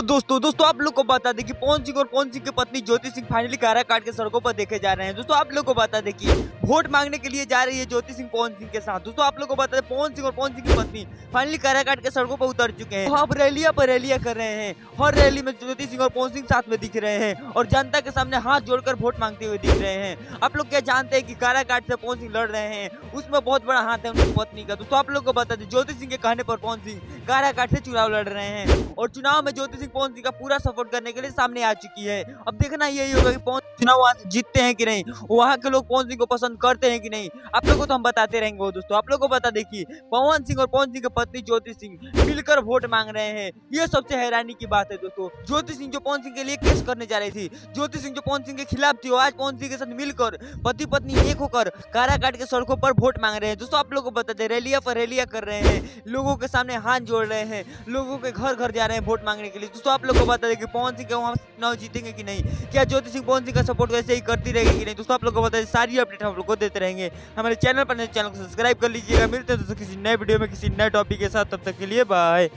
दोस्तों आप लोग को बता दें कि पवन सिंह और पवन सिंह की पत्नी ज्योति सिंह फाइनली काराकाट के सड़कों पर देखे जा रहे हैं। दोस्तों आप लोग को बता दें कि वोट मांगने के लिए जा रही है ज्योति सिंह पवन सिंह के साथ। दोस्तों आप लोग को बता दें पवन सिंह और पवन सिंह की पत्नी फाइनली काराकाट के सड़कों पर उतर चुके हैं। अब रैलियां पर रैलियां कर रहे हैं। हर रैली में ज्योति सिंह और पवन सिंह साथ में दिख रहे हैं और जनता के सामने हाथ जोड़कर वोट मांगते हुए दिख रहे हैं। आप लोग क्या जानते हैं कि काराकाट से पवन सिंह लड़ रहे हैं, उसमें बहुत बड़ा हाथ है उनकी पत्नी का। दोस्तों आप लोग को बता दें ज्योति सिंह के कहने पर पवन सिंह काराकाट से चुनाव लड़ रहे हैं और चुनाव में ज्योति सिंह पवन सिंह का पूरा सपोर्ट करने के लिए सामने आ चुकी है। अब देखना यही होगा कि पवन चुनाव वहां से जीतते हैं कि नहीं, वहां के लोग पवन सिंह को पसंद करते हैं कि नहीं, आप लोगों को तो हम बताते रहेंगे। दोस्तों आप लोगों को बता देखिए पवन सिंह और पवन सिंह की पत्नी ज्योति सिंह मिलकर वोट मांग रहे हैं, ये सबसे हैरानी की बात है। दोस्तों ज्योति सिंह जो पवन सिंह के लिए केस करने जा रही थी, ज्योति सिंह जो पवन सिंह के खिलाफ थी, आज पवन सिंह के साथ मिलकर पति पत्नी एक होकर काराकाट के सड़कों पर वोट मांग रहे हैं। दोस्तों आप लोगों को बता दें रैलियां पर रैलियां कर रहे हैं, लोगों के सामने हाथ जोड़ रहे हैं, लोगों के घर घर जा रहे हैं वोट मांगने के लिए। दोस्तों आप लोग को बता दें कि पवन सिंह वहां चुनाव जीतेंगे कि नहीं, क्या ज्योति सिंह पवन सिंह का सपोर्ट वैसे ही करती रहेगी कि नहीं। दोस्तों आप लोग को बता दें सारी अपडेट हम लोग को देते रहेंगे। हमारे चैनल पर चैनल को सब्सक्राइब कर लीजिएगा। मिलते हैं दोस्तों किसी नए वीडियो में किसी नए टॉपिक के साथ, तब तक के लिए बाय।